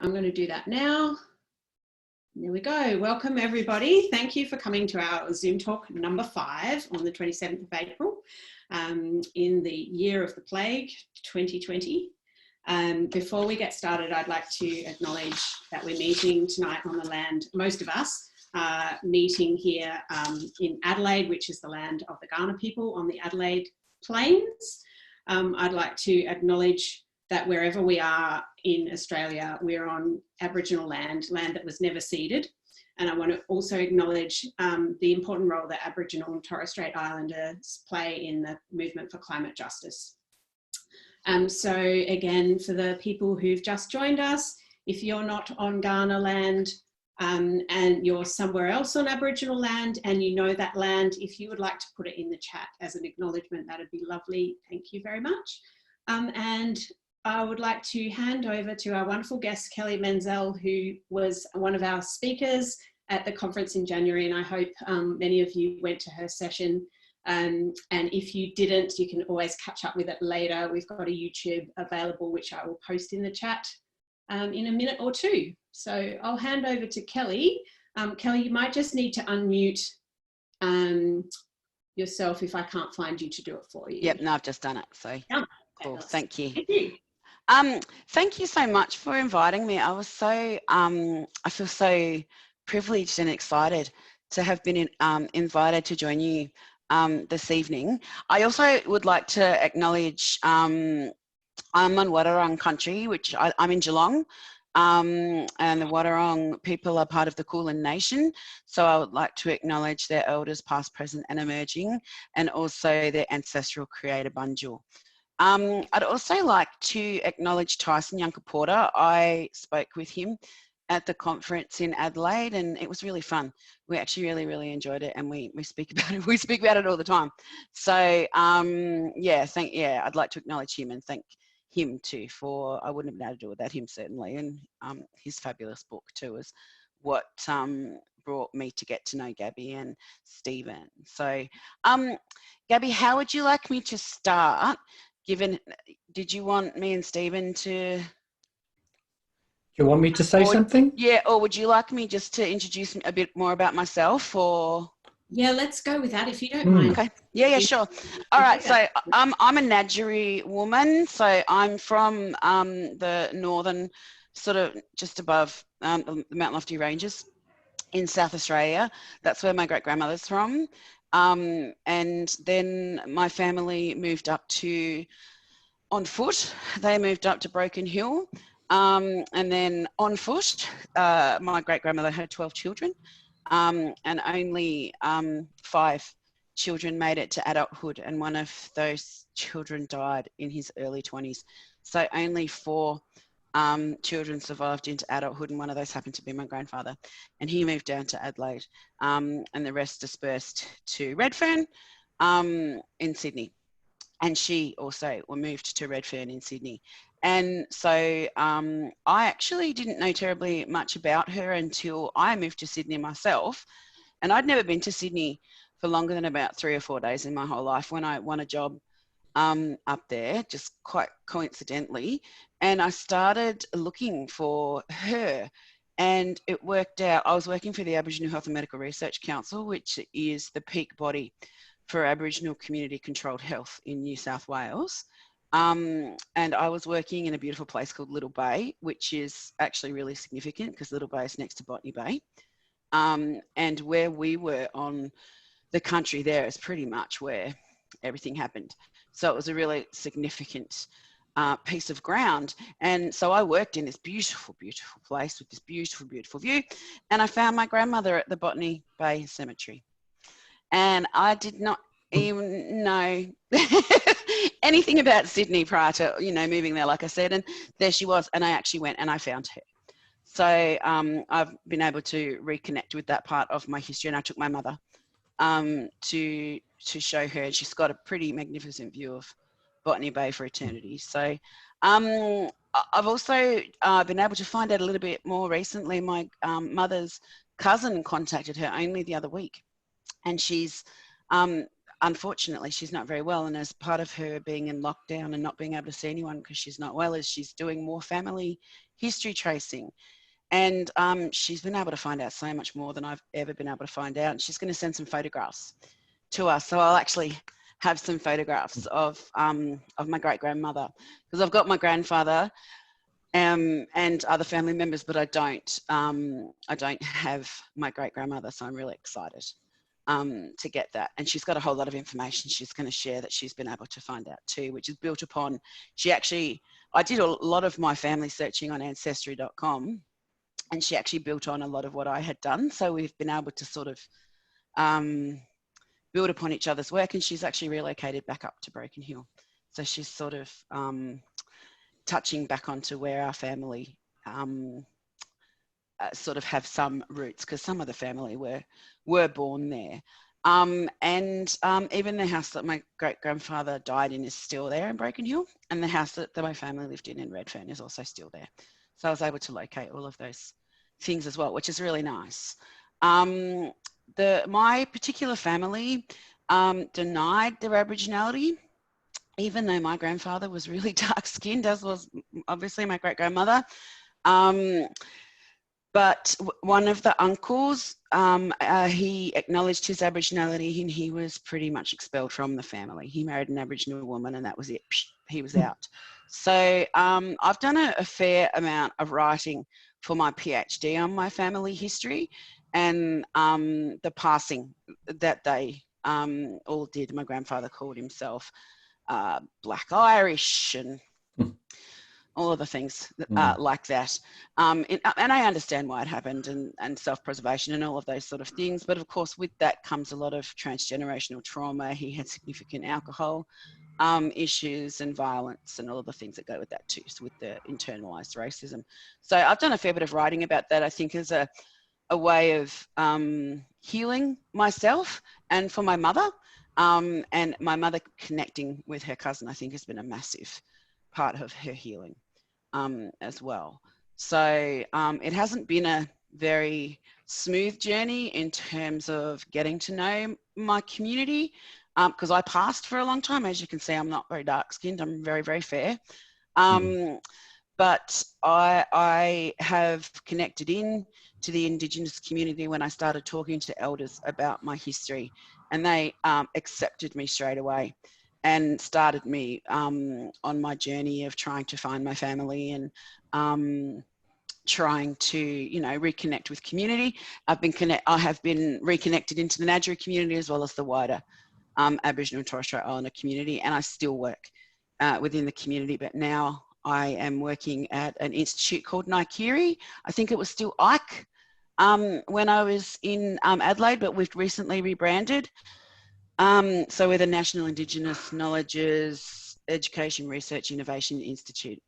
I'm going to do that now. There we go. Welcome everybody. Thank you for coming to our Zoom talk number 5 on the 27th of April in the year of the plague 2020. Before we get started, I'd like to acknowledge that we're meeting tonight on the land, most of us are meeting here in Adelaide, which is the land of the Kaurna people on the Adelaide Plains. I'd like to acknowledge that wherever we are in Australia, we're on Aboriginal land that was never ceded. And I want to also acknowledge the important role that Aboriginal and Torres Strait Islanders play in the movement for climate justice. So again, for the people who've just joined us, if you're not on Kaurna land and you're somewhere else on Aboriginal land and you know that land, if you would like to put it in the chat as an acknowledgement, that'd be lovely. Thank you very much. And I would like to hand over to our wonderful guest, Kelly Menzel, who was one of our speakers at the conference in January, and I hope many of you went to her session. And if you didn't, you can always catch up with it later. We've got a YouTube available, which I will post in the chat in a minute or two. So I'll hand over to Kelly. Kelly, you might just need to unmute yourself if I can't find you to do it for you. Yep, no, I've just done it. So yeah. Cool, thank you. Thank you. Thank you so much for inviting me. I was so, I feel so privileged and excited to have been invited to join you this evening. I also would like to acknowledge I'm on Wadawurrung country, which I'm in Geelong, and the Wadawurrung people are part of the Kulin Nation. So I would like to acknowledge their elders past, present and emerging, and also their ancestral creator Bunjil. I'd also like to acknowledge Tyson Porter. I spoke with him at the conference in Adelaide and it was really fun. We actually really enjoyed it and we speak about it. We speak about it all the time. So yeah, I'd like to acknowledge him and thank him too for, I wouldn't have been able to do it without him certainly, and his fabulous book too is what brought me to get to know Gabby and Stephen. So Gabby, how would you like me to start? Did you want me and Stephen to... Do you want me to say something? Yeah, or would you like me just to introduce a bit more about myself, or...? Yeah, let's go with that if you don't mind. Okay, yeah, sure. All right, so I'm a Ngadjuri woman, so I'm from the northern, sort of just above the Mount Lofty Ranges in South Australia. That's where my great-grandmother's from. And then my family moved up on foot. They moved up to Broken Hill. And then on foot, my great-grandmother had 12 children and only 5 children made it to adulthood, and one of those children died in his early 20s. So only 4 children survived into adulthood, and one of those happened to be my grandfather, and he moved down to Adelaide, and the rest dispersed to Redfern in Sydney, and she also moved to Redfern in Sydney. And so I actually didn't know terribly much about her until I moved to Sydney myself, and I'd never been to Sydney for longer than about 3 or 4 days in my whole life when I won a job up there, just quite coincidentally, and I started looking for her, and it worked out. I was working for the Aboriginal Health and Medical Research Council, which is the peak body for Aboriginal community controlled health in New South Wales, and I was working in a beautiful place called Little Bay, which is actually really significant because Little Bay is next to Botany Bay, and where we were on the country there is pretty much where everything happened. So it was a really significant piece of ground. And so I worked in this beautiful place with this beautiful view. And I found my grandmother at the Botany Bay Cemetery. And I did not even know anything about Sydney prior to, moving there, like I said. And there she was. And I actually went and I found her. So I've been able to reconnect with that part of my history. And I took my mother to show her, and she's got a pretty magnificent view of Botany Bay for eternity. So I've also been able to find out a little bit more recently. My mother's cousin contacted her only the other week, and she's unfortunately, she's not very well. And as part of her being in lockdown and not being able to see anyone because she's not well, is she's doing more family history tracing. And she's been able to find out so much more than I've ever been able to find out. And she's going to send some photographs to us. So I'll actually have some photographs of my great-grandmother, because I've got my grandfather and other family members, but I don't have my great-grandmother. So I'm really excited to get that. And she's got a whole lot of information she's going to share that she's been able to find out too, which is built upon, I did a lot of my family searching on ancestry.com, and she actually built on a lot of what I had done. So we've been able to sort of build upon each other's work, and she's actually relocated back up to Broken Hill. So she's sort of touching back onto where our family sort of have some roots, because some of the family were born there. Even the house that my great-grandfather died in is still there in Broken Hill, and the house that my family lived in Redfern is also still there. So I was able to locate all of those things as well, which is really nice. My particular family denied their Aboriginality, even though my grandfather was really dark-skinned, as was obviously my great-grandmother. But one of the uncles, he acknowledged his Aboriginality, and he was pretty much expelled from the family. He married an Aboriginal woman, and that was it. He was out. So I've done a fair amount of writing for my PhD on my family history, and the passing that they all did. My grandfather called himself Black Irish, and all of the things like that. And I understand why it happened, and self-preservation and all of those sort of things. But of course, with that comes a lot of transgenerational trauma. He had significant alcohol issues and violence and all of the things that go with that too, so with the internalized racism. So I've done a fair bit of writing about that, I think, as a way of healing myself and for my mother. And my mother connecting with her cousin, I think, has been a massive part of her healing as well. So it hasn't been a very smooth journey in terms of getting to know my community, because I passed for a long time. As you can see, I'm not very dark-skinned. I'm very, very fair. But I have connected in to the Indigenous community when I started talking to elders about my history, and they accepted me straight away and started me on my journey of trying to find my family and trying to, reconnect with community. I have been reconnected into the Ngadjuri community as well as the wider Aboriginal and Torres Strait Islander community, and I still work within the community, but now I am working at an institute called Ngadjuri. I think it was still Ike when I was in Adelaide, but we've recently rebranded. So we're the National Indigenous Knowledges Education Research Innovation Institute.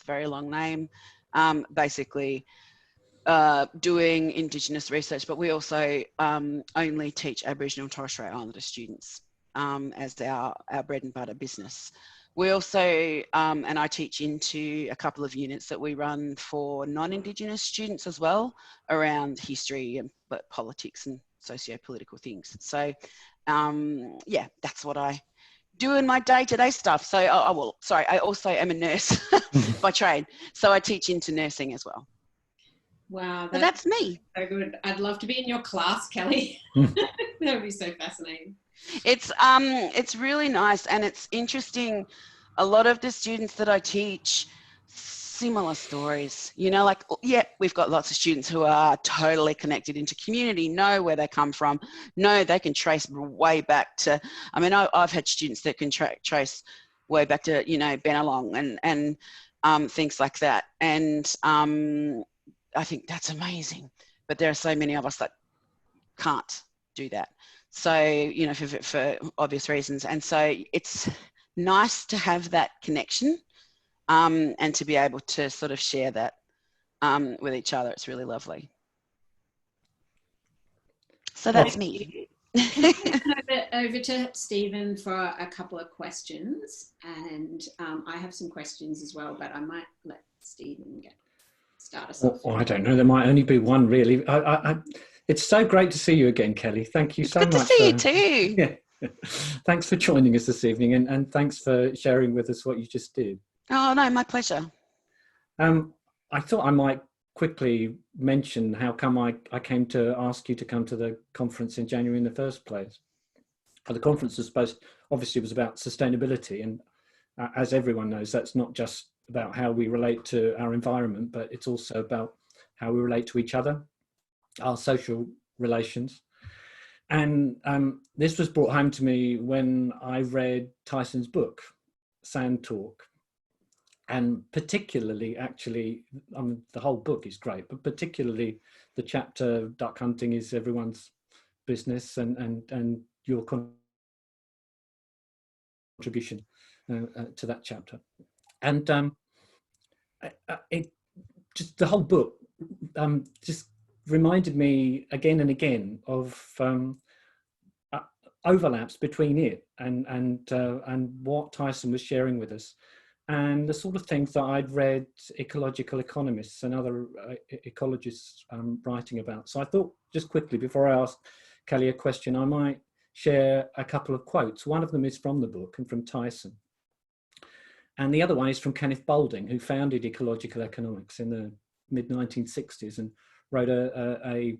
Very long name. Basically doing Indigenous research, but we also only teach Aboriginal and Torres Strait Islander students as our bread and butter business. We also, and I teach into a couple of units that we run for non-Indigenous students as well, around history and politics and socio-political things. So yeah, that's what I do in my day-to-day stuff. So I also am a nurse by trade. So I teach into nursing as well. Wow. That's me. So good. I'd love to be in your class, Kelly. That would be so fascinating. It's really nice, and it's interesting. A lot of the students that I teach, similar stories, we've got lots of students who are totally connected into community, know where they come from, know they can trace way back to, I've had students that can trace way back to, Benelong and things like that. And I think that's amazing, but there are so many of us that can't do that. So, for obvious reasons. And so it's nice to have that connection and to be able to sort of share that with each other. It's really lovely. So that's me. Over to Stephen for a couple of questions. And I have some questions as well, but I might let Stephen start us off. Well, I don't know. There might only be one, really. It's so great to see you again, Kelly. Thank you so much. Good to see you too. Yeah, Thanks for joining us this evening, and thanks for sharing with us what you just did. Oh, no, my pleasure. I thought I might quickly mention how come I came to ask you to come to the conference in January in the first place. The conference was obviously was about sustainability, and as everyone knows, that's not just about how we relate to our environment, but it's also about how we relate to each other, our social relations. And this was brought home to me when I read Tyson's book, Sand Talk. And particularly, actually, the whole book is great, but particularly the chapter, Duck Hunting is Everyone's Business, and your contribution to that chapter. And it just, the whole book just reminded me again and again of overlaps between it and what Tyson was sharing with us, and the sort of things that I'd read ecological economists and other ecologists writing about. So I thought, just quickly, before I ask Kelly a question, I might share a couple of quotes. One of them is from the book and from Tyson. And the other one is from Kenneth Boulding, who founded ecological economics in the mid-1960s and wrote a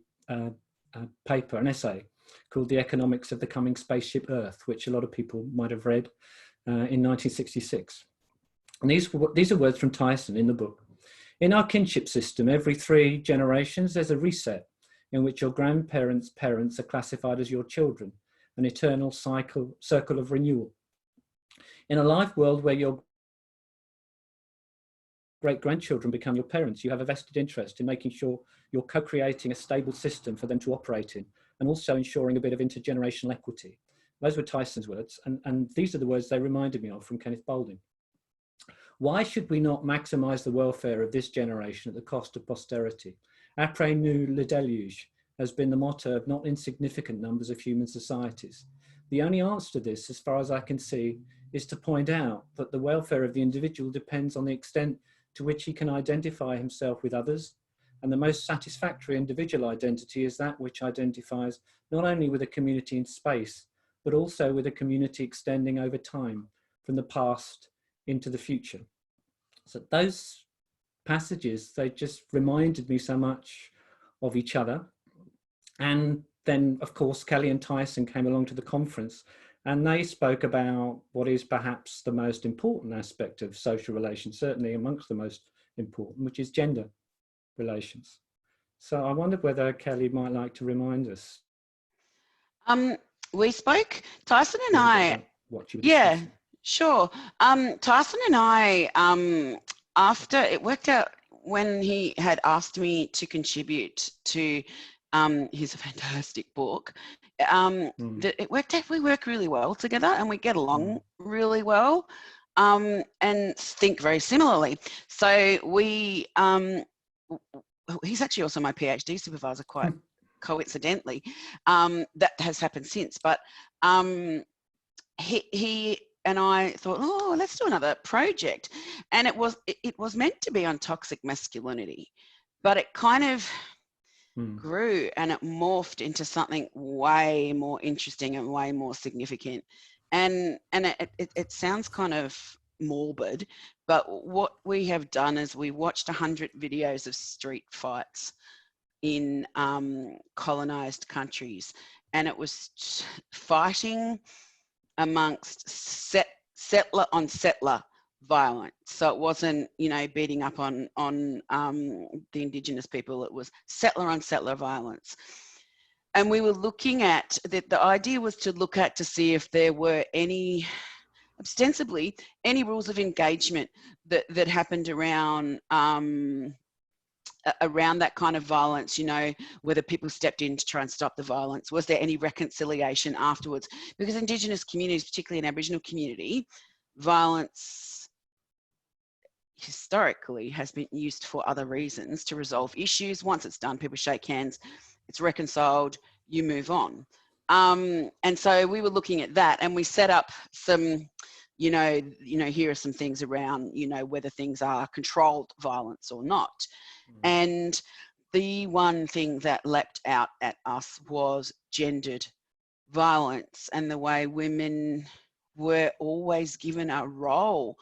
paper, an essay, called The Economics of the Coming Spaceship Earth, which a lot of people might have read in 1966. And these are words from Tyson in the book. In our kinship system, every 3 generations, there's a reset in which your grandparents' parents are classified as your children, an eternal circle of renewal. In a live world where your great-grandchildren become your parents, you have a vested interest in making sure you're co-creating a stable system for them to operate in, and also ensuring a bit of intergenerational equity. Those were Tyson's words, and these are the words they reminded me of from Kenneth Boulding. Why should we not maximise the welfare of this generation at the cost of posterity? Après nous le déluge has been the motto of not insignificant numbers of human societies. The only answer to this, as far as I can see, is to point out that the welfare of the individual depends on the extent to which he can identify himself with others, and the most satisfactory individual identity is that which identifies not only with a community in space, but also with a community extending over time, from the past into the future. So those passages, they just reminded me so much of each other. And then, of course, Kelly and Tyson came along to the conference, and they spoke about what is perhaps the most important aspect of social relations, certainly amongst the most important, which is gender relations. So I wondered whether Kelly might like to remind us. We spoke, Tyson and I, yeah, sure. Tyson and I, after it worked out when he had asked me to contribute to his fantastic book, it worked out, we work really well together and we get along really well and think very similarly. So we, he's actually also my PhD supervisor, quite coincidentally. That has happened since, but he and I thought, oh, let's do another project. And it was meant to be on toxic masculinity, but it kind of grew and it morphed into something way more interesting and way more significant. And it sounds kind of morbid, but what we have done is we watched 100 videos of street fights in colonized countries, and it was fighting amongst settler on settler violence. So it wasn't, you know, beating up on the Indigenous people. It was settler on settler violence. And we were looking at the idea was to look at to see if there were any, ostensibly, any rules of engagement that happened around that kind of violence, you know, whether people stepped in to try and stop the violence. Was there any reconciliation afterwards? Because Indigenous communities, particularly an Aboriginal community, violence historically has been used for other reasons to resolve issues. Once it's done, people shake hands, it's reconciled, you move on. And so we were looking at that, and we set up some, you know, here are some things around, you know, whether things are controlled violence or not. And the one thing that leapt out at us was gendered violence and the way women were always given a role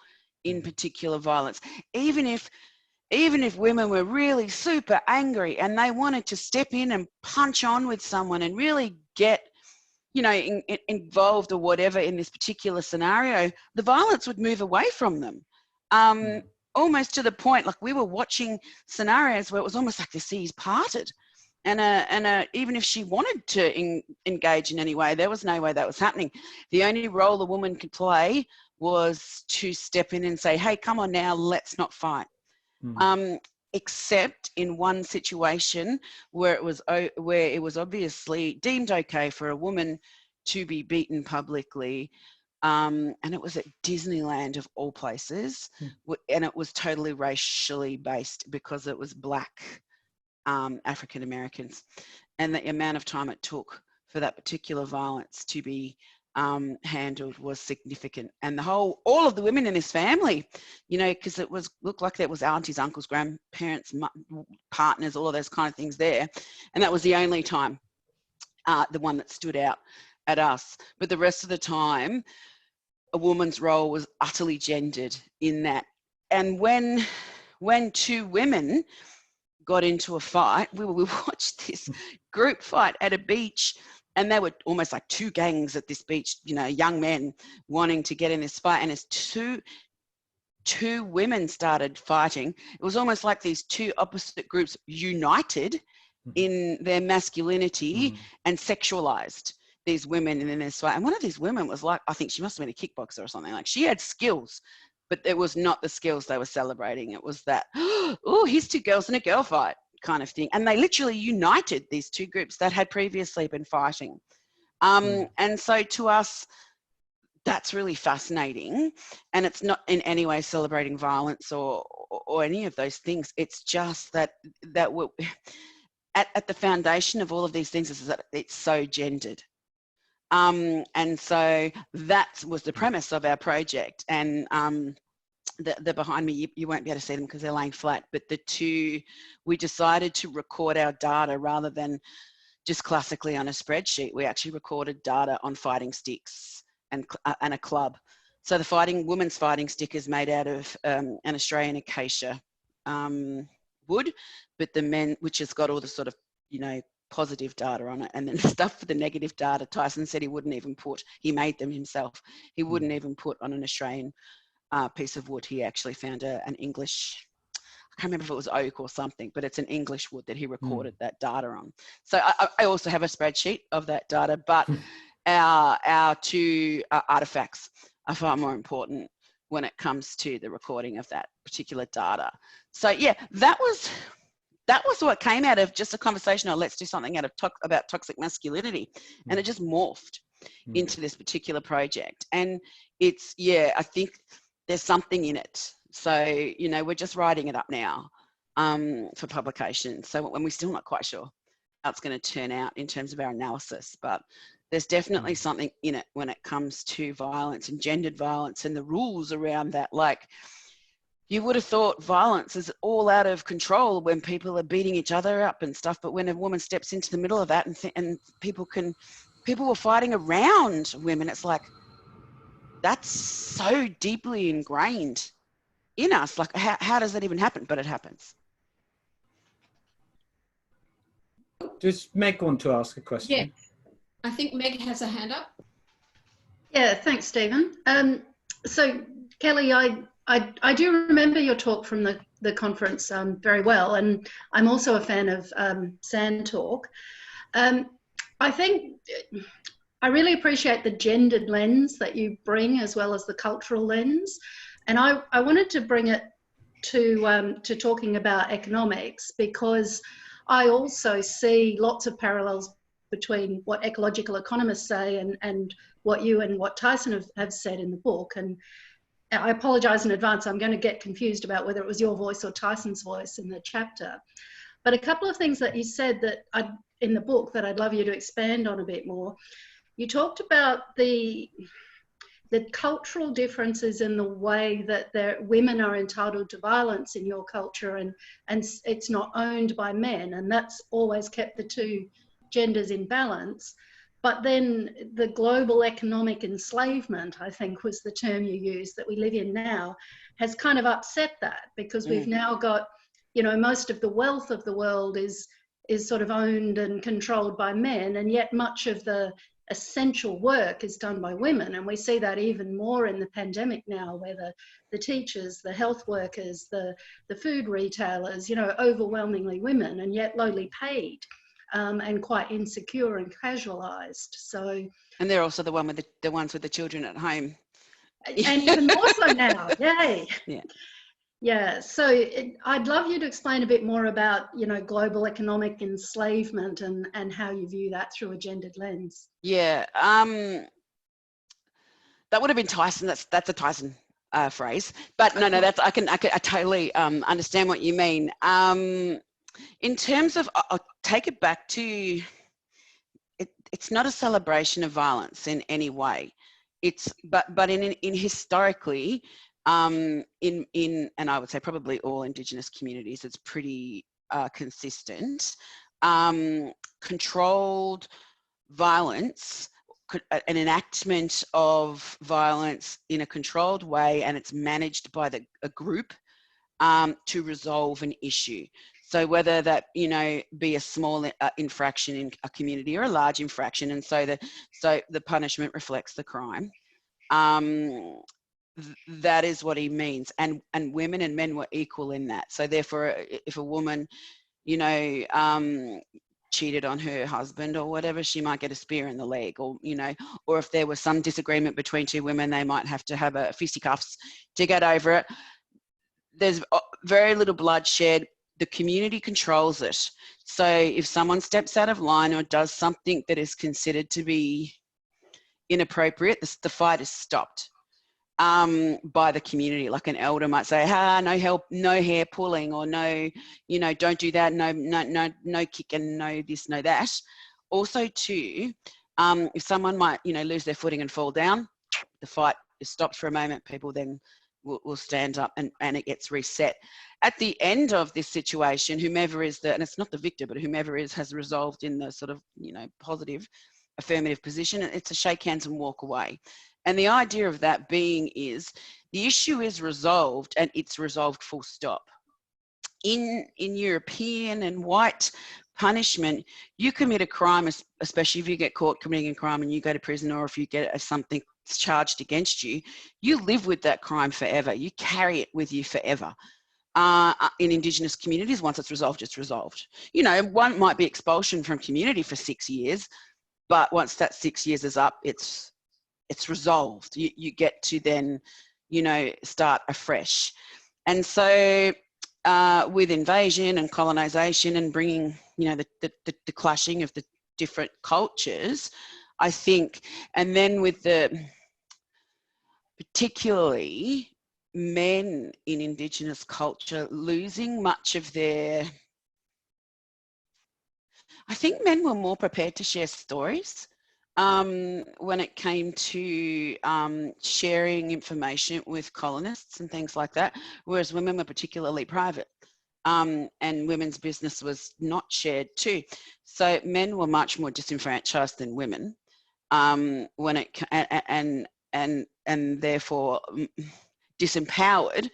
in particular violence, even if women were really super angry and they wanted to step in and punch on with someone and really get, you know, involved or whatever in this particular scenario, the violence would move away from them. Almost to the point, like we were watching scenarios where it was almost like the seas parted. And even if she wanted to engage in any way, there was no way that was happening. The only role a woman could play was to step in and say, hey, come on now, let's not fight. Except in one situation where it was obviously deemed okay for a woman to be beaten publicly. And it was at Disneyland of all places. And it was totally racially based because it was Black African Americans, and the amount of time it took for that particular violence to be handled was significant. And all of the women in this family, you know, because it looked like there was aunties, uncles, grandparents, partners, all of those kind of things there, and that was the only time, the one that stood out at us. But the rest of the time, a woman's role was utterly gendered in that. And when two women got into a fight, we watched this group fight at a beach, and they were almost like two gangs at this beach, you know, young men wanting to get in this fight. And as two women started fighting, it was almost like these two opposite groups united in their masculinity and sexualized these women in this fight. And one of these women was like, I think she must have been a kickboxer or something. Like, she had skills, but it was not the skills they were celebrating. It was that, oh, here's two girls in a girl fight kind of thing. And they literally united these two groups that had previously been fighting. And so to us, that's really fascinating. And it's not in any way celebrating violence or any of those things. It's just that we're, at the foundation of all of these things is that it's so gendered. And so that was the premise of our project. And they're behind me, you won't be able to see them because they're laying flat, but we decided to record our data rather than just classically on a spreadsheet. We actually recorded data on fighting sticks and a club. So the woman's fighting stick is made out of an Australian acacia wood, but the men, which has got all the sort of, you know, positive data on it, and then the stuff for the negative data, Tyson said he wouldn't even put, he made them himself, he wouldn't even put on an Australian piece of wood. He actually found an English, I can't remember if it was oak or something, but it's an English wood that he recorded that data on. So I also have a spreadsheet of that data, but our two artifacts are far more important when it comes to the recording of that particular data. So yeah, that was what came out of just a conversation, or let's do something about toxic masculinity. And it just morphed into this particular project. And it's, yeah, I think there's something in it. So, you know, we're just writing it up now for publication. So when we're still not quite sure how it's going to turn out in terms of our analysis, but there's definitely something in it when it comes to violence and gendered violence and the rules around that. Like, you would have thought violence is all out of control when people are beating each other up and stuff, but when a woman steps into the middle of that and people were fighting around women, it's like, that's so deeply ingrained in us. Like, how does that even happen? But it happens. Does Meg want to ask a question? Yeah, I think Meg has a hand up. Yeah, thanks, Stephen. So Kelly, I do remember your talk from the conference very well, and I'm also a fan of Sand Talk. I think I really appreciate the gendered lens that you bring, as well as the cultural lens, and I wanted to bring it to talking about economics, because I also see lots of parallels between what ecological economists say and what you and what Tyson have said in the book. And I apologise in advance, I'm going to get confused about whether it was your voice or Tyson's voice in the chapter. But a couple of things that you said in the book that I'd love you to expand on a bit more. You talked about the cultural differences in the way that women are entitled to violence in your culture, and it's not owned by men, and that's always kept the two genders in balance. But then the global economic enslavement, I think was the term you used, that we live in now, has kind of upset that, because we've now got, you know, most of the wealth of the world is sort of owned and controlled by men, and yet much of the essential work is done by women. And we see that even more in the pandemic now, where the teachers, the health workers, the food retailers, you know, overwhelmingly women, and yet lowly paid, and quite insecure and casualised. So, and they're also the ones with the children at home, and even more so now. Yay. Yeah. Yeah, so I'd love you to explain a bit more about, you know, global economic enslavement and how you view that through a gendered lens. Yeah, that would have been Tyson. That's a Tyson phrase, but no, that's I totally understand what you mean. In terms of, I'll take it back to, it's not a celebration of violence in any way. It's but in historically. And I would say probably all Indigenous communities, it's pretty consistent. Controlled violence, an enactment of violence in a controlled way, and it's managed by a group to resolve an issue. So whether that, you know, be a small infraction in a community or a large infraction, and so the punishment reflects the crime. That is what he means, and women and men were equal in that. So therefore, if a woman, you know, cheated on her husband or whatever, she might get a spear in the leg, or, you know, or if there was some disagreement between two women, they might have to have a fisticuffs to get over it. There's very little bloodshed. The community controls it. So if someone steps out of line or does something that is considered to be inappropriate, the fight is stopped by the community. Like an elder might say, no help, no hair pulling, or no, you know, don't do that, no kicking, no this, no that. Also too, if someone might, you know, lose their footing and fall down, the fight is stopped for a moment. People then will stand up, and it gets reset. At the end of this situation, whomever is and it's not the victor, but whomever has resolved in the sort of, you know, positive affirmative position, it's a shake hands and walk away. And the idea of that being is the issue is resolved, and it's resolved full stop. In European and white punishment, you commit a crime, especially if you get caught committing a crime and you go to prison, or if you get something charged against you, you live with that crime forever. You carry it with you forever. In Indigenous communities, once it's resolved, it's resolved. You know, one might be expulsion from community for 6 years, but once that 6 years is up, it's resolved. You get to then, you know, start afresh. And so with invasion and colonization and bringing, you know, the clashing of the different cultures, I think, and then with particularly men in Indigenous culture losing much of their, I think men were more prepared to share stories when it came to sharing information with colonists and things like that, whereas women were particularly private, and women's business was not shared too. So men were much more disenfranchised than women, when it and therefore disempowered,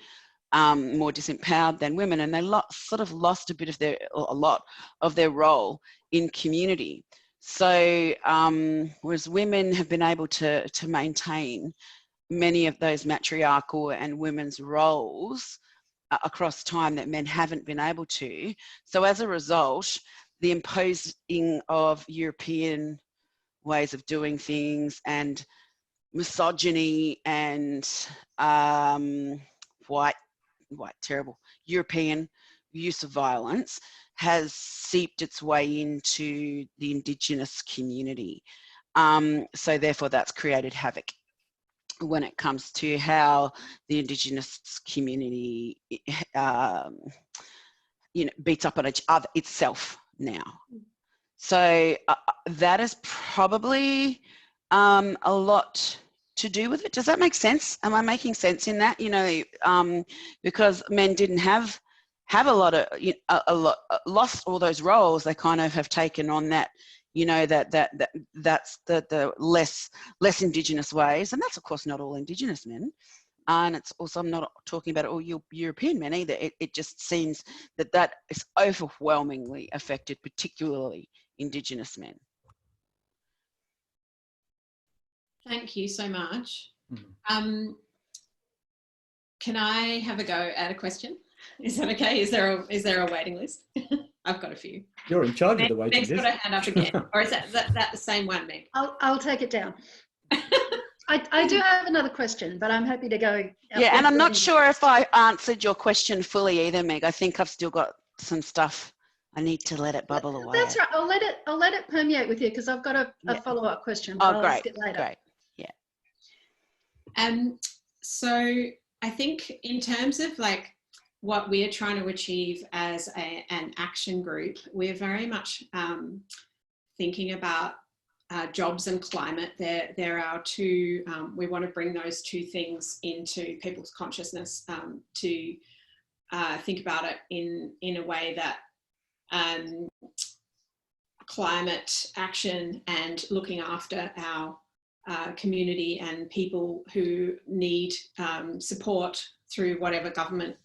more disempowered than women, and they sort of lost a lot of their role in community. So whereas women have been able to maintain many of those matriarchal and women's roles across time that men haven't been able to. So as a result, the imposing of European ways of doing things and misogyny and white terrible European use of violence has seeped its way into the Indigenous community. So therefore that's created havoc when it comes to how the Indigenous community you know, beats up on each other itself now. So that is probably a lot to do with it. Does that make sense? Am I making sense in that? You know, because men didn't have a lot, lost all those roles. They kind of have taken on that you know, that's the less Indigenous ways, and that's of course not all Indigenous men. And it's also, I'm not talking about all European men either. It just seems that is overwhelmingly affected, particularly Indigenous men. Thank you so much. Mm-hmm. Can I have a go at a question? Is that okay? Is there a waiting list? I've got a few. You're in charge of the waiting list. list. Meg's got her hand up again. Or is that the same one, Meg? I'll take it down. I do have another question, but I'm happy to go. Yeah, and I'm not sure if I answered your question fully either, Meg. I think I've still got some stuff I need to let it bubble away. That's right. I'll let it permeate with you, because I've got a follow-up question. Oh, I'll great, ask it later. great. Yeah. So I think in terms of like what we're trying to achieve as an action group, we're very much thinking about jobs and climate. There are two, we want to bring those two things into people's consciousness to think about it in a way that climate action and looking after our community and people who need support through whatever government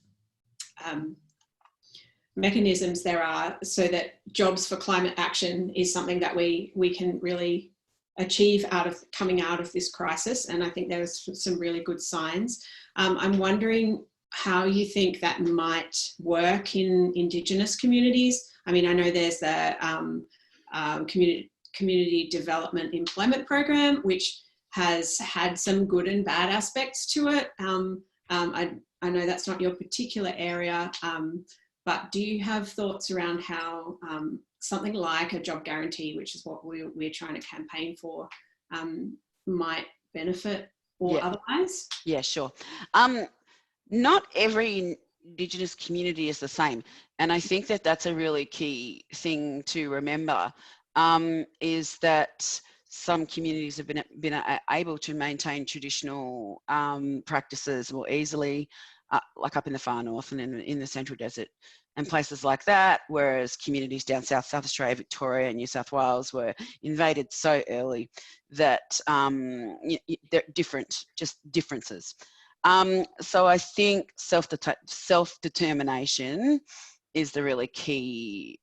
mechanisms there are, so that jobs for climate action is something that we can really achieve coming out of this crisis. And I think there's some really good signs. I'm wondering how you think that might work in Indigenous communities. I mean, I know there's the community development employment program, which has had some good and bad aspects to it. I know that's not your particular area, but do you have thoughts around how something like a job guarantee, which is what we're trying to campaign for, might benefit or otherwise? Yeah, sure. Not every Indigenous community is the same. And I think that that's a really key thing to remember, is that some communities have been able to maintain traditional practices more easily, like up in the far north and in the Central Desert and places like that, whereas communities down south, South Australia, Victoria and New South Wales were invaded so early that they're different, just differences. So I think self-determination is the really key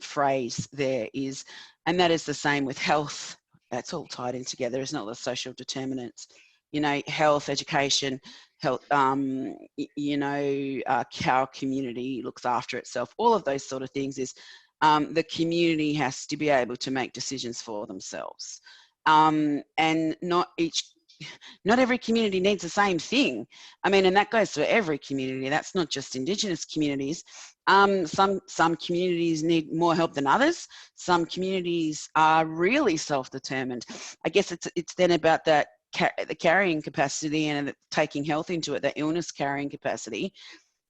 phrase there is, and that is the same with health. That's all tied in together, isn't it? The social determinants, you know, health, education, health, you know, how community looks after itself, all of those sort of things is the community has to be able to make decisions for themselves. And not every community needs the same thing. I mean, and that goes for every community. That's not just Indigenous communities. Some communities need more help than others. Some communities are really self-determined. I guess it's then about that the carrying capacity and taking health into it, the illness carrying capacity.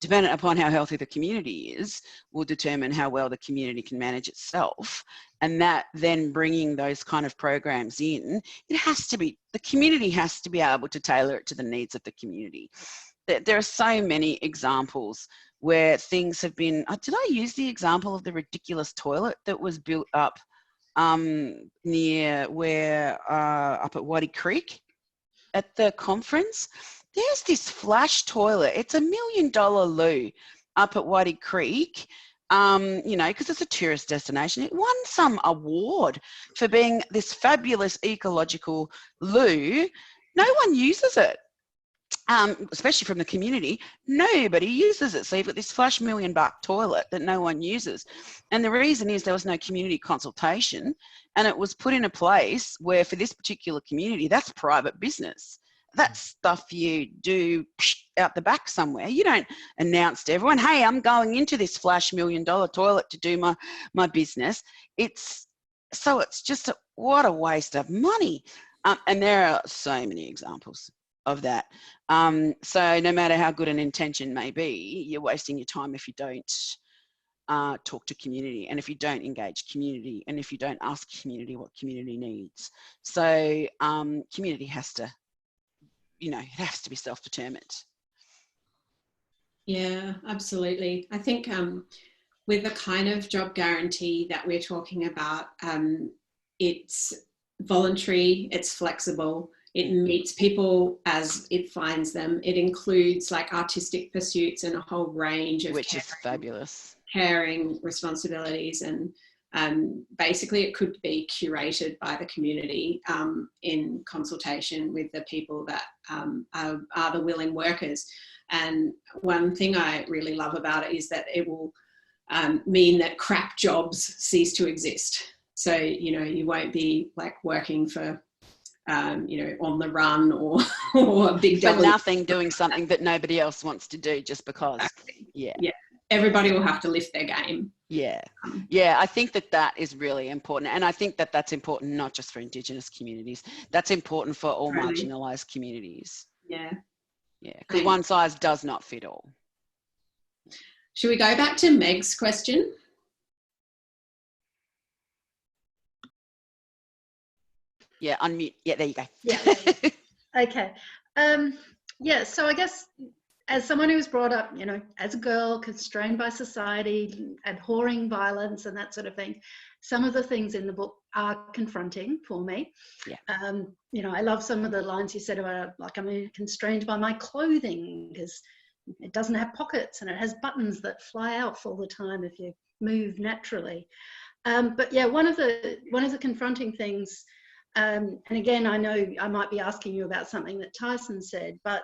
Dependent upon how healthy the community is, will determine how well the community can manage itself. And that then bringing those kind of programs in, it has to be, the community has to be able to tailor it to the needs of the community. There are so many examples where things have been, did I use the example of the ridiculous toilet that was built up near where, up at Waddy Creek at the conference? There's this flash toilet. It's $1 million loo up at Waddy Creek, you know, because it's a tourist destination. It won some award for being this fabulous ecological loo. No one uses it, especially from the community. Nobody uses it. So you've got this flash $1 million toilet that no one uses. And the reason is there was no community consultation, and it was put in a place where for this particular community, that's private business. That's stuff you do out the back somewhere. You don't announce to everyone, hey, I'm going into this flash $1 million toilet to do my business. It's just what a waste of money. And there are so many examples of that. So no matter how good an intention may be, you're wasting your time if you don't talk to community, and if you don't engage community, and if you don't ask community what community needs. So community has to, you know, it has to be self-determined. Yeah, absolutely. I think with the kind of job guarantee that we're talking about, it's voluntary, it's flexible, it meets people as it finds them. It includes like artistic pursuits and a whole range of which is fabulous, caring responsibilities, and basically it could be curated by the community in consultation with the people that are the willing workers. And one thing I really love about it is that it will mean that crap jobs cease to exist. So, you know, you won't be like working for, you know, on the run or a big for nothing, doing something that nobody else wants to do just because. Exactly. Yeah. Everybody will have to lift their game. Yeah. Yeah, I think that is really important. And I think that that's important not just for Indigenous communities. That's important for all marginalised communities. Yeah. Yeah, because one size does not fit all. Should we go back to Meg's question? Yeah, unmute. Yeah, there you go. Yeah. Okay. Yeah, so I guess as someone who was brought up, you know, as a girl, constrained by society, abhorring violence and that sort of thing, some of the things in the book are confronting for me. Yeah. You know, I love some of the lines you said about, like, I'm constrained by my clothing because it doesn't have pockets and it has buttons that fly out all the time if you move naturally. But yeah, one of the confronting things, and again, I know I might be asking you about something that Tyson said, but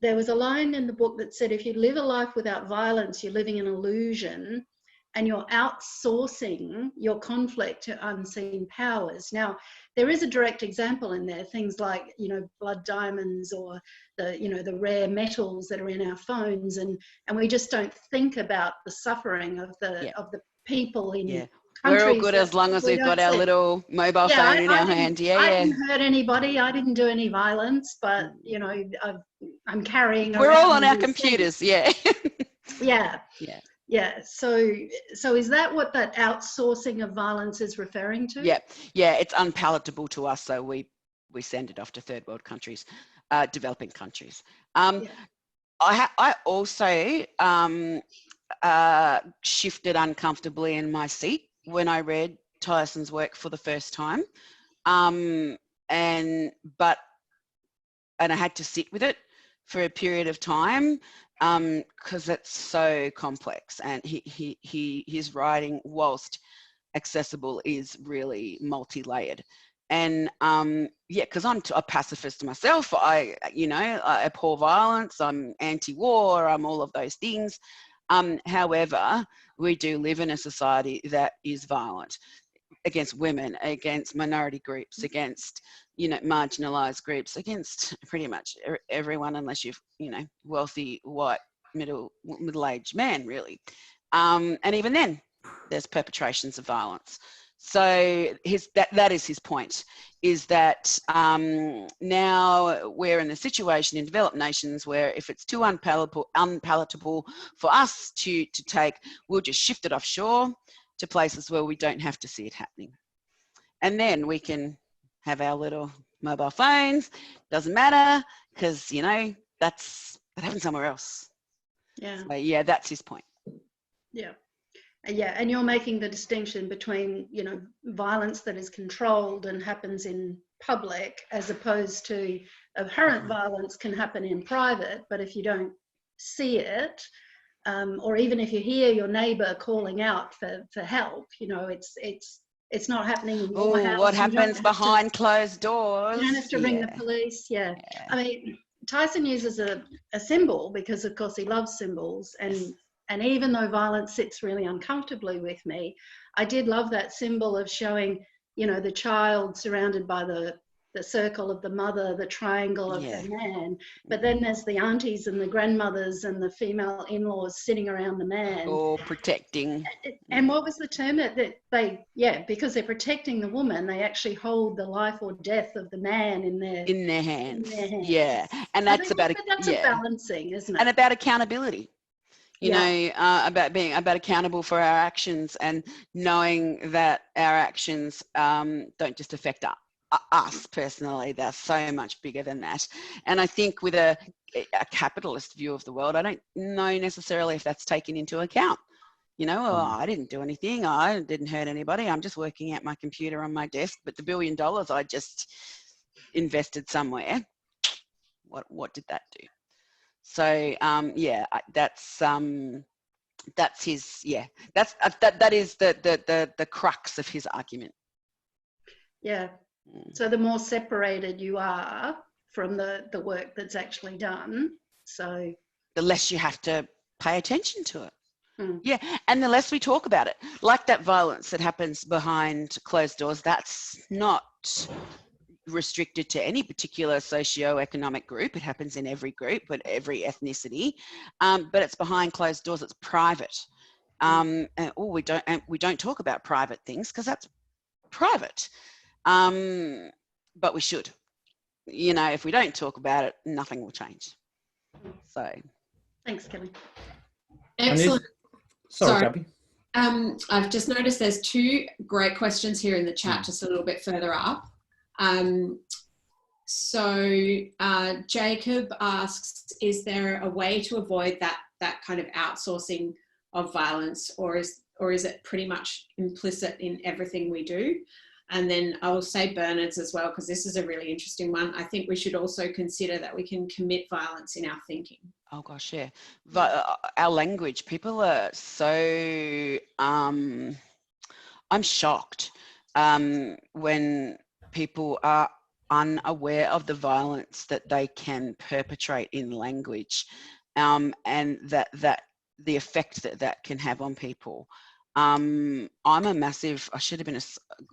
there was a line in the book that said, if you live a life without violence, you're living an illusion and you're outsourcing your conflict to unseen powers. Now, there is a direct example in there, things like, you know, blood diamonds or the, you know, the rare metals that are in our phones, and we just don't think about the suffering of the people in countries. We're all good as long as we've got our little mobile phone in our hand. I didn't hurt anybody. I didn't do any violence, but, you know, I'm carrying. We're all on our computers. Yeah. Yeah. Yeah. Yeah. So is that what that outsourcing of violence is referring to? Yeah. Yeah. It's unpalatable to us, so we send it off to third world countries, developing countries. I also shifted uncomfortably in my seat when I read Tyson's work for the first time, and I had to sit with it for a period of time because it's so complex, and his writing, whilst accessible, is really multi-layered. And yeah, because I'm a pacifist myself, I abhor violence, I'm anti-war, I'm all of those things. However, we do live in a society that is violent against women, against minority groups, against, you know, marginalised groups, against pretty much everyone, unless you're, you know, wealthy, white, middle-aged man, really. And even then, there's perpetrations of violence. So that is his point, is that now we're in a situation in developed nations where if it's too unpalatable for us to take, we'll just shift it offshore to places where we don't have to see it happening. And then we can have our little mobile phones, doesn't matter, because, you know, that happens somewhere else. Yeah. So, yeah, that's his point. Yeah. Yeah, and you're making the distinction between, you know, violence that is controlled and happens in public, as opposed to abhorrent violence can happen in private, but if you don't see it, or even if you hear your neighbour calling out for help, you know, it's not happening in your house. What happens behind closed doors? You don't have to ring the police. Yeah. I mean, Tyson uses a symbol because, of course, he loves symbols, and even though violence sits really uncomfortably with me, I did love that symbol of showing, you know, the child surrounded by the circle of the mother, the triangle of the man, but then there's the aunties and the grandmothers and the female in-laws sitting around the man. Or protecting. And what was the term that because they're protecting the woman, they actually hold the life or death of the man in their hands. Yeah, and that's about a balancing, isn't it? And about accountability. You know, about being accountable for our actions and knowing that our actions don't just affect us personally. They're so much bigger than that. And I think with a capitalist view of the world, I don't know necessarily if that's taken into account. You know, oh, I didn't do anything. I didn't hurt anybody. I'm just working at my computer on my desk. But the $1 billion I just invested somewhere, what did that do? So yeah, that's his, yeah, that is the crux of his argument. Yeah. So the more separated you are from the work that's actually done, so the less you have to pay attention to it. Yeah, and the less we talk about it. Like that violence that happens behind closed doors, that's not restricted to any particular socio-economic group. It happens in every group, but every ethnicity. But it's behind closed doors. It's private. And we don't talk about private things because that's private. But we should. You know, if we don't talk about it, nothing will change. So, thanks, Kelly. Excellent. Sorry, Gabby. I've just noticed there's 2 great questions here in the chat, just a little bit further up. Jacob asks, is there a way to avoid that kind of outsourcing of violence, or is it pretty much implicit in everything we do? And then I'll say Bernard's as well, because this is a really interesting one. I think we should also consider that we can commit violence in our thinking. Oh gosh, yeah. But our language, people are so, I'm shocked when people are unaware of the violence that they can perpetrate in language, and that the effect that can have on people. I'm a massive, I should have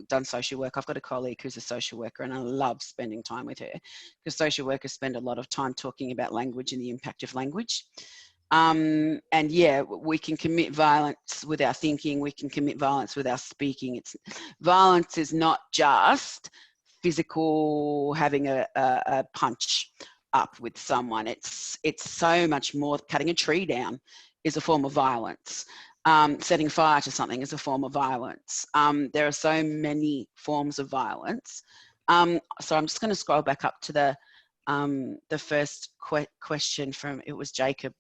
done social work. I've got a colleague who's a social worker and I love spending time with her because social workers spend a lot of time talking about language and the impact of language. And yeah, we can commit violence with our thinking. We can commit violence with our speaking. Violence is not just physical, having a punch up with someone. It's so much more. Cutting a tree down is a form of violence. Setting fire to something is a form of violence. There are so many forms of violence. So I'm just going to scroll back up to the first question from, it was Jacob,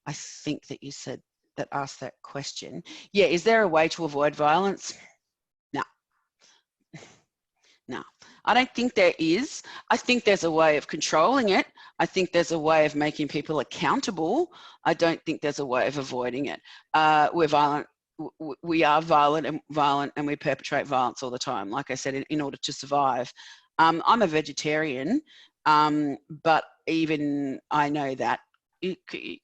I think that you said, that asked that question. Yeah, is there a way to avoid violence? No. No, I don't think there is. I think there's a way of controlling it. I think there's a way of making people accountable. I don't think there's a way of avoiding it. We're violent. We are violent, and we perpetrate violence all the time. Like I said, in order to survive. I'm a vegetarian, but even I know that it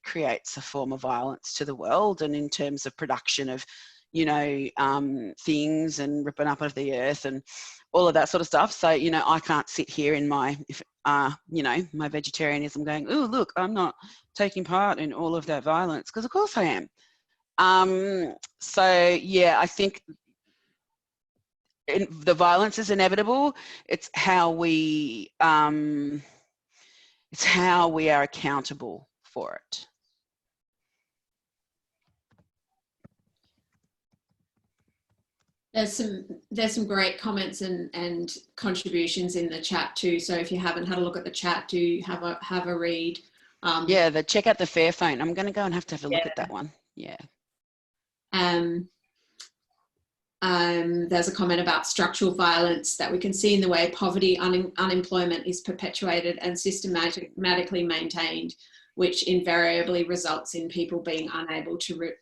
creates a form of violence to the world, and in terms of production of, you know, things and ripping up of the earth and all of that sort of stuff. So, you know, I can't sit here in my, you know, my vegetarianism going, oh, look, I'm not taking part in all of that violence, because of course I am. So, yeah, I think the violence is inevitable. It's how we are accountable for it. There's some great comments and contributions in the chat too. So if you haven't had a look at the chat, do have a read. Yeah, check out the Fairphone. I'm going to go and have a look at that one. Yeah. There's a comment about structural violence that we can see in the way poverty, unemployment is perpetuated and systematically maintained, which invariably results in people being unable to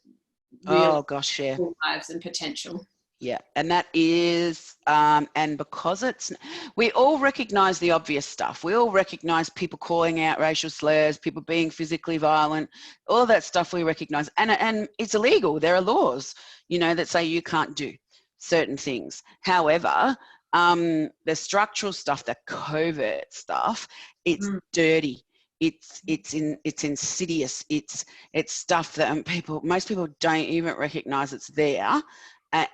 realize their lives and potential. Yeah, and that is, and because we all recognise the obvious stuff. We all recognise people calling out racial slurs, people being physically violent, all of that stuff we recognise. And it's illegal. There are laws, you know, that say you can't do certain things. However, the structural stuff, the covert stuff, it's dirty. It's insidious. It's stuff that most people don't even recognise it's there.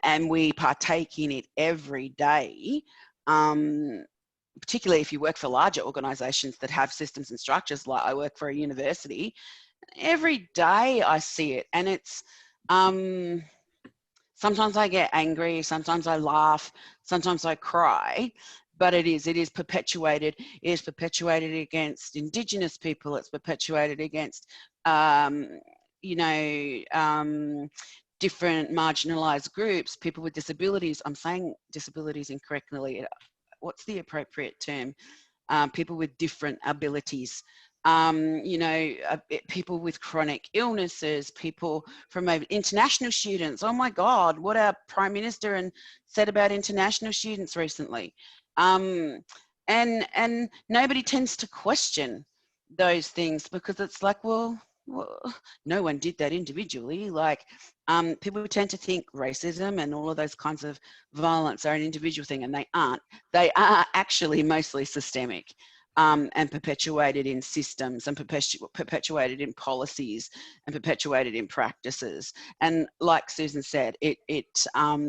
And we partake in it every day, particularly if you work for larger organisations that have systems and structures. Like I work for a university, every day I see it, and it's sometimes I get angry, sometimes I laugh, sometimes I cry, but it is perpetuated. It is perpetuated against Indigenous people. It's perpetuated against you know, different marginalised groups, people with disabilities. I'm saying disabilities incorrectly. What's the appropriate term? People with different abilities. You know, people with chronic illnesses, people from international students. Oh my God, what our Prime Minister said about international students recently. And nobody tends to question those things because it's like, well, no one did that individually. Like, people tend to think racism and all of those kinds of violence are an individual thing, and they aren't. They are actually mostly systemic. And perpetuated in systems, and perpetuated in policies, and perpetuated in practices. And like Susan said, it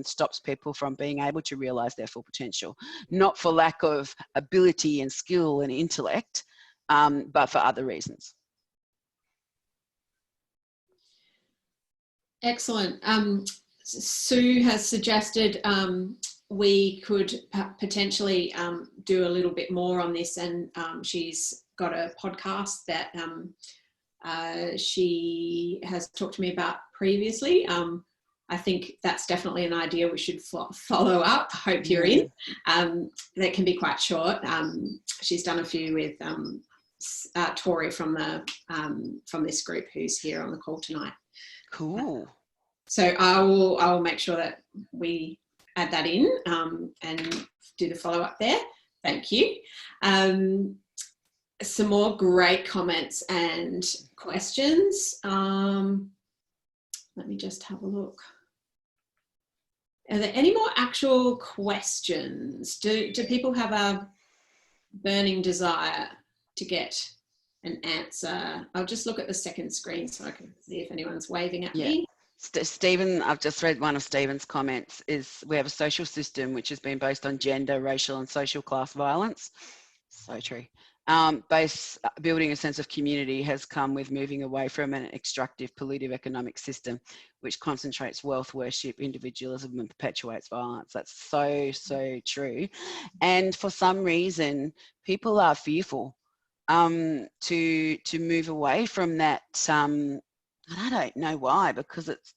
stops people from being able to realise their full potential, not for lack of ability and skill and intellect, but for other reasons. Excellent. Sue has suggested we could potentially do a little bit more on this, and she's got a podcast that she has talked to me about previously. I think that's definitely an idea we should follow up. Hope you're in. That can be quite short. She's done a few with Tori from this group who's here on the call tonight. Cool. So I will make sure that we add that in and do the follow-up there. Thank you. Some more great comments and questions. Let me just have a look. Are there any more actual questions? Do people have a burning desire to get an answer? I'll just look at the second screen so I can see if anyone's waving at me. Stephen, I've just read one of Stephen's comments, is we have a social system which has been based on gender, racial and social class violence. So true. Building a sense of community has come with moving away from an extractive, pollutive economic system which concentrates wealth, worship, individualism and perpetuates violence. That's so, so true. And for some reason, people are fearful to move away from that. And I don't know why, because it's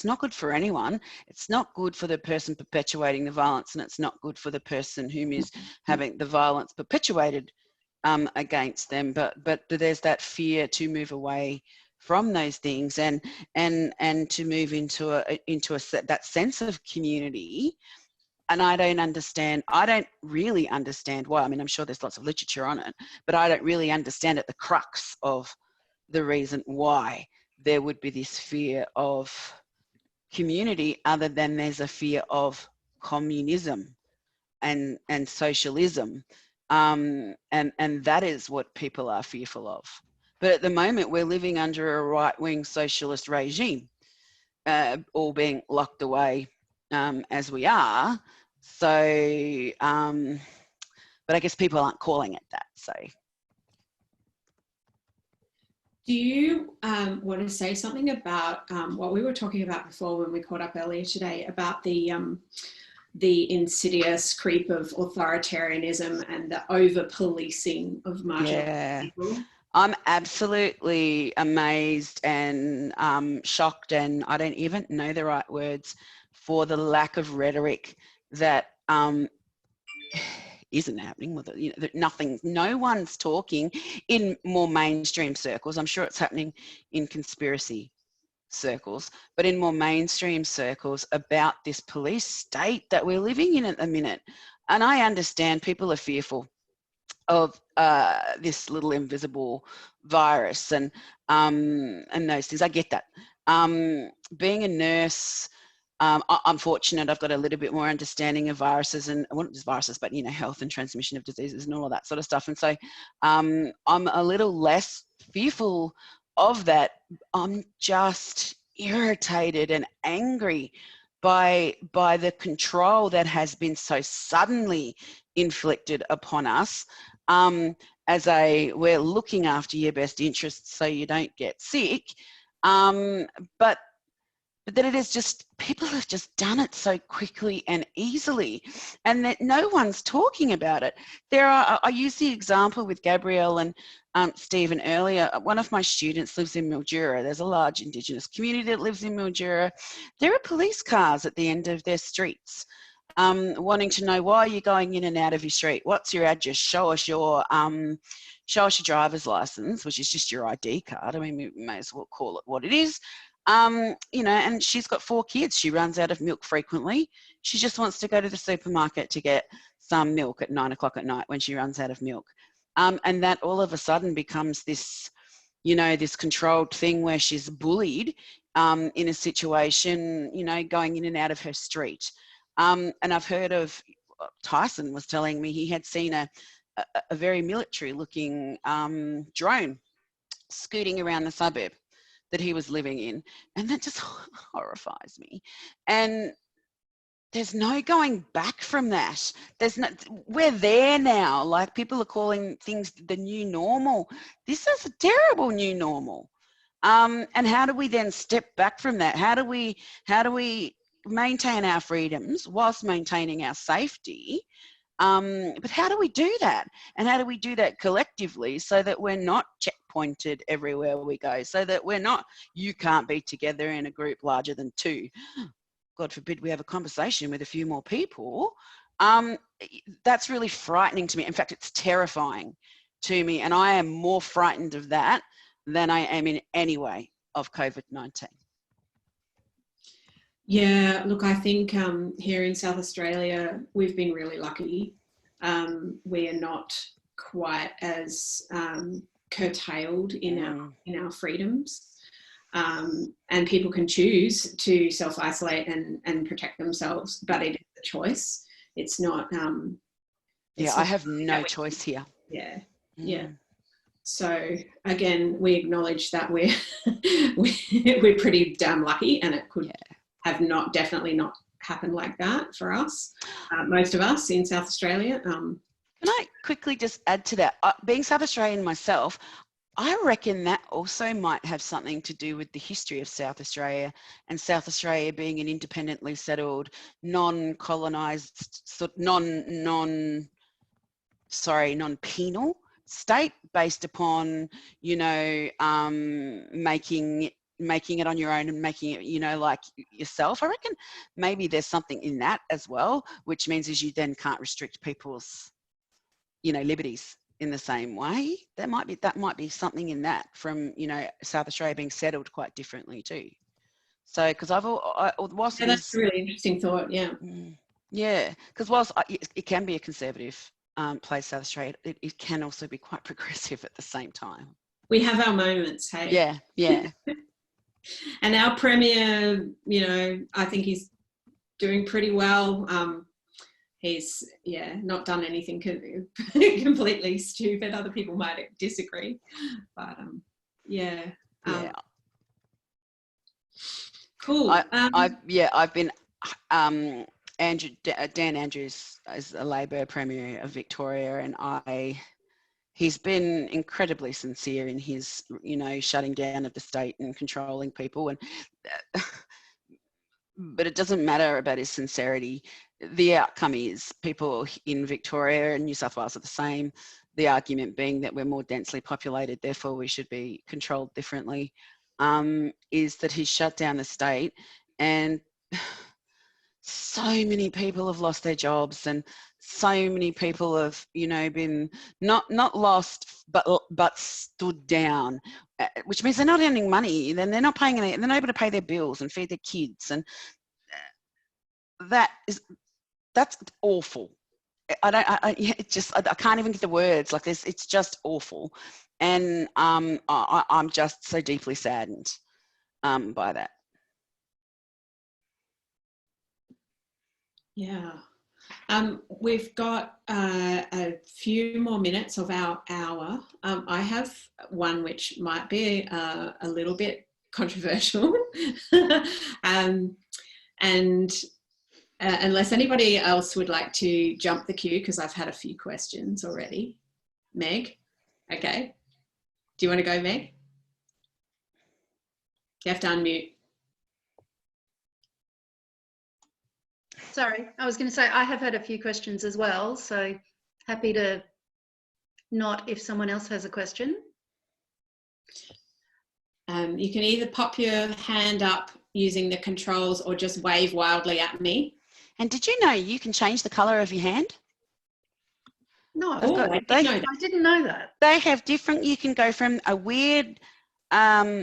not good for anyone. It's not good for the person perpetuating the violence, and it's not good for the person who is having the violence perpetuated against them. But there's that fear to move away from those things and to move into that sense of community. And I don't really understand why. I mean, I'm sure there's lots of literature on it, but I don't really understand at the crux of the reason why there would be this fear of community, other than there's a fear of communism and socialism. And that is what people are fearful of. But at the moment, we're living under a right-wing socialist regime, all being locked away as we are. So, but I guess people aren't calling it that, so. Do you want to say something about what we were talking about before when we caught up earlier today about the insidious creep of authoritarianism and the over-policing of marginalised people? I'm absolutely amazed and shocked, and I don't even know the right words for the lack of rhetoric that isn't happening with it. You know, no one's talking in more mainstream circles. I'm sure it's happening in conspiracy circles, but in more mainstream circles about this police state that we're living in at the minute. And I understand people are fearful of this little invisible virus and those things. I get that. Being a nurse, I'm fortunate. I've got a little bit more understanding of viruses, and well, not just viruses, but, you know, health and transmission of diseases and all of that sort of stuff. And so I'm a little less fearful of that. I'm just irritated and angry by the control that has been so suddenly inflicted upon us. We're looking after your best interests so you don't get sick. But but that it is just, people have just done it so quickly and easily, and that no one's talking about it. I used the example with Gabrielle and Stephen earlier. One of my students lives in Mildura. There's a large Indigenous community that lives in Mildura. There are police cars at the end of their streets, wanting to know, why are you going in and out of your street? What's your address? Show us your driver's license, which is just your ID card. I mean, we may as well call it what it is. You know, and she's got 4 kids. She runs out of milk frequently. She just wants to go to the supermarket to get some milk at 9 o'clock at night when she runs out of milk. And that all of a sudden becomes this, you know, this controlled thing where she's bullied in a situation, you know, going in and out of her street. And I've heard of, Tyson was telling me he had seen a very military looking drone scooting around the suburb that he was living in, and that just horrifies me. And there's no going back from that. We're there now. Like, people are calling things the new normal. This is a terrible new normal. And how do we then step back from that? How do we maintain our freedoms whilst maintaining our safety? But how do we do that? And how do we do that collectively so that we're not checkpointed everywhere we go, so that we're not, you can't be together in a group larger than 2. God forbid we have a conversation with a few more people. That's really frightening to me. In fact, it's terrifying to me. And I am more frightened of that than I am in any way of COVID-19. Yeah, look, I think here in South Australia, we've been really lucky. We are not quite as curtailed in our freedoms. And people can choose to self-isolate and protect themselves, but it is a choice. It's not. I have no choice here. Yeah, yeah. So again, we acknowledge that we're pretty damn lucky, and it could have definitely not happened like that for us. Most of us in South Australia. Can I quickly just add to that? Being South Australian myself, I reckon that also might have something to do with the history of South Australia, and South Australia being an independently settled, non-colonised, non-penal state based upon, you know, making it on your own and making it, you know, like yourself. I reckon maybe there's something in that as well, which means is you then can't restrict people's, you know, liberties in the same way. That might be something in that from, you know, South Australia being settled quite differently too. So, because whilst that's a really interesting thought. Yeah. Yeah, because whilst it can be a conservative place, South Australia, it can also be quite progressive at the same time. We have our moments, hey? Yeah, yeah. And our Premier, you know, I think he's doing pretty well. He's, not done anything completely stupid. Other people might disagree, but cool. I've been Dan Andrews is a Labor Premier of Victoria, and he's been incredibly sincere in his, you know, shutting down of the state and controlling people, and but it doesn't matter about his sincerity. The outcome is people in Victoria and New South Wales are the same. The argument being that we're more densely populated, therefore we should be controlled differently, is that he's shut down the state, and so many people have lost their jobs, and so many people have, you know, been not lost, but stood down, which means they're not earning money, then they're not paying they're not able to pay their bills and feed their kids, and that's awful. I can't even get the words like this. It's just awful, and I'm just so deeply saddened by that. Yeah. We've got a few more minutes of our hour. I have one which might be a little bit controversial. And unless anybody else would like to jump the queue, because I've had a few questions already. Meg? Okay. Do you want to go, Meg? You have to unmute. Sorry, I was going to say I have had a few questions as well, so happy to not if someone else has a question. You can either pop your hand up using the controls or just wave wildly at me. And did you know you can change the colour of your hand? No, Oh, I didn't know that. They have different, you can go from a weird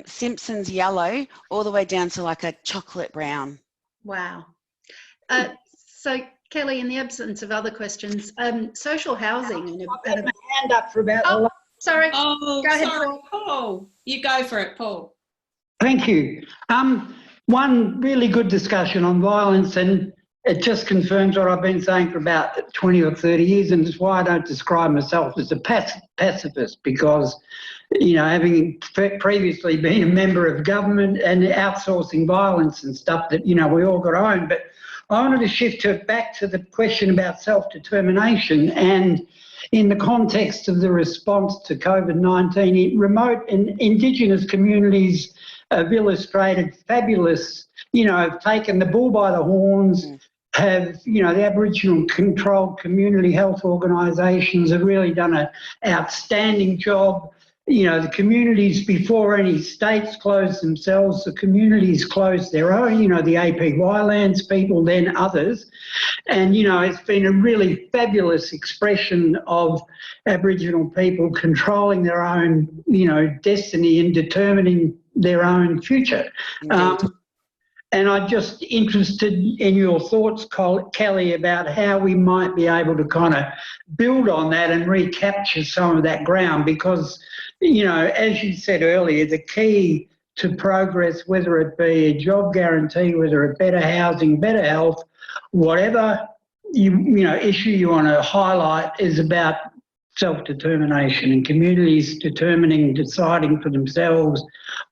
Simpsons yellow all the way down to like a chocolate brown. Wow. So Kelly, in the absence of other questions, social housing. I've had my hand up for about. Sorry. Oh, go ahead, sorry, Paul. You go for it, Paul. Thank you. One really good discussion on violence, and it just confirms what I've been saying for about 20 or 30 years, and it's why I don't describe myself as a pacifist, because, you know, having previously been a member of government and outsourcing violence and stuff that, you know, we all got to own. But I wanted to shift back to the question about self-determination, and in the context of the response to COVID-19, remote and Indigenous communities have illustrated fabulous, you know, have taken the bull by the horns, have, you know, the Aboriginal controlled community health organisations have really done an outstanding job. You know, the communities, before any states closed themselves, the communities closed their own, you know, the APY lands people, then others. And, you know, it's been a really fabulous expression of Aboriginal people controlling their own, you know, destiny and determining their own future. And I'm just interested in your thoughts, Kelly, about how we might be able to kind of build on that and recapture some of that ground, because, you know, as you said earlier, the key to progress, whether it be a job guarantee, whether it's better housing, better health, whatever you know issue you want to highlight, is about self-determination and communities deciding for themselves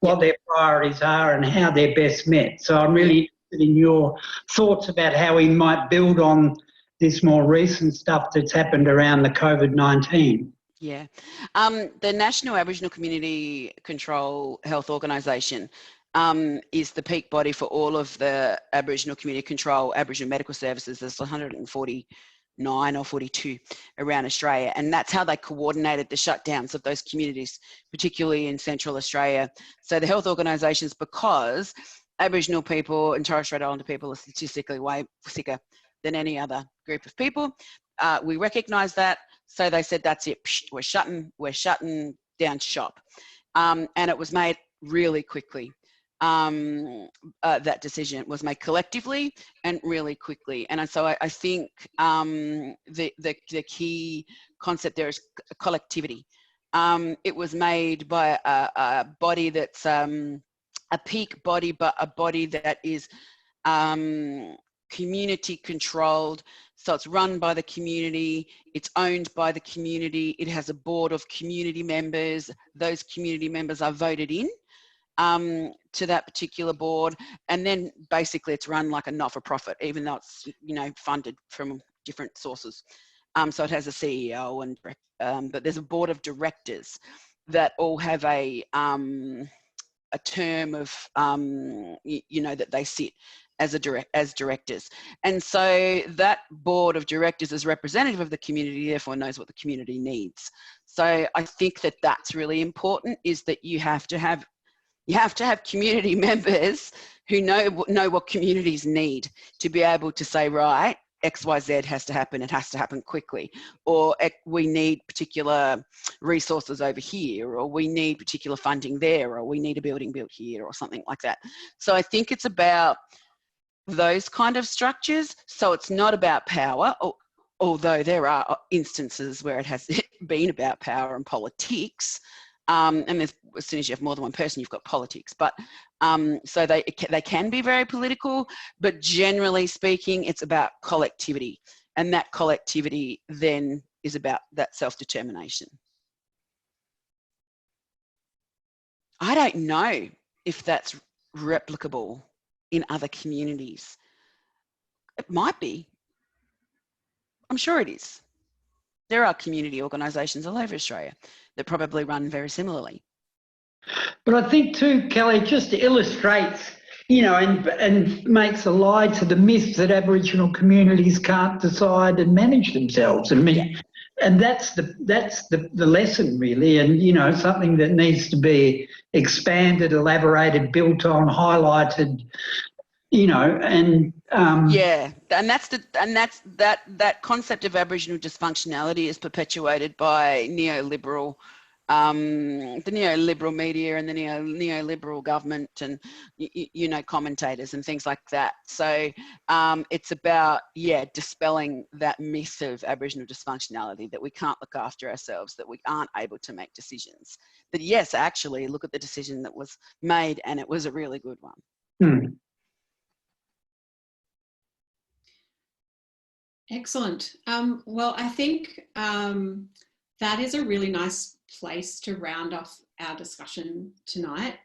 what their priorities are and how they're best met. So I'm really interested in your thoughts about how we might build on this more recent stuff that's happened around the COVID-19. Yeah. The National Aboriginal Community Control Health Organisation is the peak body for all of the Aboriginal Community Control Aboriginal medical services. There's 149 or 42 around Australia, and that's how they coordinated the shutdowns of those communities, particularly in Central Australia. So the health organisations, because Aboriginal people and Torres Strait Islander people are statistically way sicker than any other group of people, we recognise that. So they said, that's it, we're shutting down shop. And it was made really quickly. That decision was made collectively and really quickly. And so I think the key concept there is collectivity. It was made by a body that's a peak body, but a body that is community controlled. So it's run by the community, it's owned by the community, it has a board of community members. Those community members are voted in to that particular board, and then basically it's run like a not-for-profit, even though it's, you know, funded from different sources. So it has a CEO and but there's a board of directors that all have a term of you know, that they sit as directors, and so that board of directors is representative of the community, therefore knows what the community needs. So I think that that's really important, is that you have to have community members who know what communities need to be able to say, right, XYZ has to happen, it has to happen quickly, or we need particular resources over here, or we need particular funding there, or we need a building built here, or something like that. So I think it's about those kind of structures. So it's not about power, although there are instances where it has been about power and politics. And as soon as you have more than one person, you've got politics. But so they can be very political, but generally speaking, it's about collectivity. And that collectivity then is about that self-determination. I don't know if that's replicable in other communities. It might be. I'm sure it is. There are community organisations all over Australia that probably run very similarly. But I think too, Kelly, just illustrates and makes a lie to the myth that Aboriginal communities can't decide and manage themselves. And that's the lesson really, and something that needs to be expanded, elaborated, built on, highlighted, and that concept of Aboriginal dysfunctionality is perpetuated by neoliberal, the neoliberal media and the neoliberal government and commentators and things like that. So it's about dispelling that myth of Aboriginal dysfunctionality, that we can't look after ourselves, that we aren't able to make decisions. That yes, actually look at the decision that was made and it was a really good one. Excellent. Well, I think that is a really nice place to round off our discussion tonight.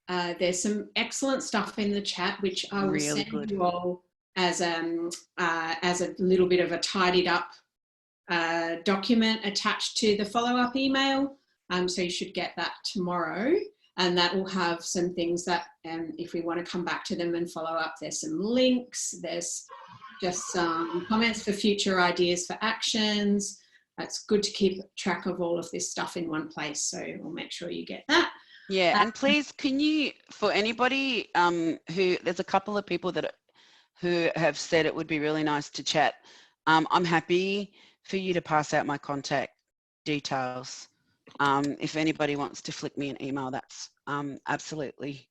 There's some excellent stuff in the chat, which I will send you all as a little bit of a tidied up document attached to the follow-up email. So you should get that tomorrow. And that will have some things that, if we want to come back to them and follow up, there's some links, there's just some comments for future ideas for actions. It's good to keep track of all of this stuff in one place. So we'll make sure you get that. Yeah, and please, can you, for anybody who, there's a couple of people who have said it would be really nice to chat. I'm happy for you to pass out my contact details. If anybody wants to flick me an email, that's absolutely,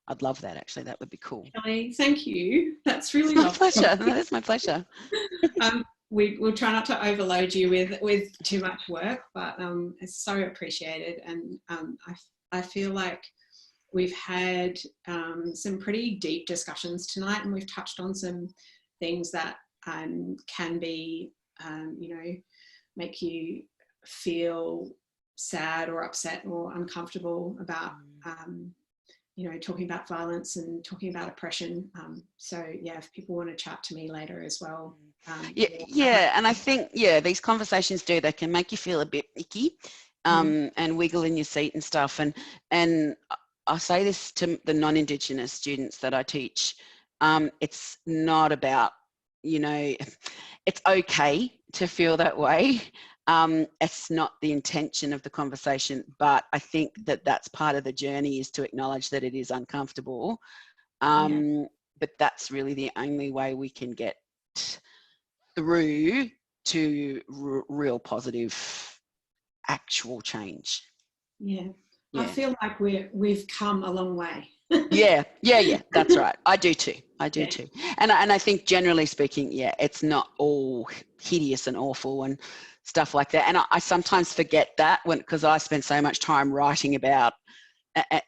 I'd love that actually. That would be cool. Kelly, thank you. That's really my pleasure. That is my pleasure. We'll try not to overload you with too much work, but it's so appreciated. And I feel like we've had some pretty deep discussions tonight, and we've touched on some things that can be, make you feel sad or upset or uncomfortable about, talking about violence and talking about oppression. So yeah, if people want to chat to me later as well. And I think, these conversations they can make you feel a bit icky and wiggle in your seat and stuff. And I say this to the non-Indigenous students that I teach. It's not about, it's okay to feel that way. It's not the intention of the conversation, but I think that that's part of the journey, is to acknowledge that it is uncomfortable. But that's really the only way we can get through to real positive actual change. I feel like we've come a long way. yeah, that's right. I do too. And I think generally speaking, it's not all hideous and awful and stuff like that. And I sometimes forget that because I spend so much time writing about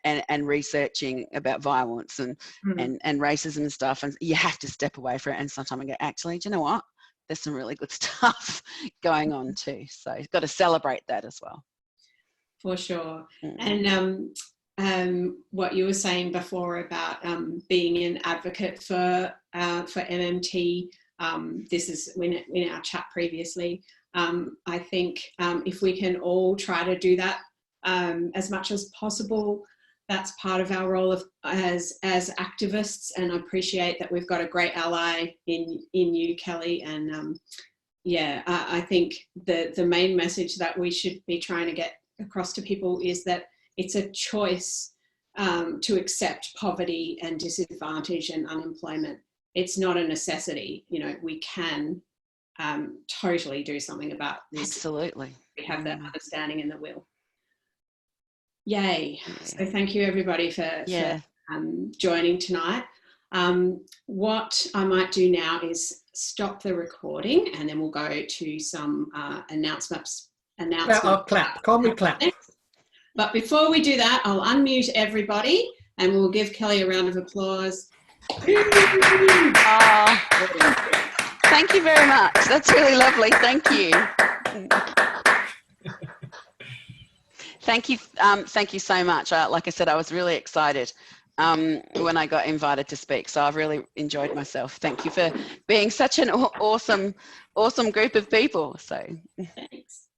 and researching about violence and racism and stuff, and you have to step away from it. And sometimes I go, actually, do you know what? There's some really good stuff going on too. So you've got to celebrate that as well. For sure. And what you were saying before about being an advocate for MMT, this is in our chat previously. I think if we can all try to do that as much as possible, that's part of our role as activists. And I appreciate that we've got a great ally in you, Kelly. And I think the main message that we should be trying to get across to people is that it's a choice to accept poverty and disadvantage and unemployment. It's not a necessity. We can totally do something about this. Absolutely. We have that understanding and the will. Yay. So thank you everybody for joining tonight. What I might do now is stop the recording, and then we'll go to some announcements. I'll clap. Can't we clap? But before we do that, I'll unmute everybody and we'll give Kelly a round of applause. Thank you very much. That's really lovely. Thank you. Thank you so much. Like I said, I was really excited when I got invited to speak. So I've really enjoyed myself. Thank you for being such an awesome group of people. So thanks.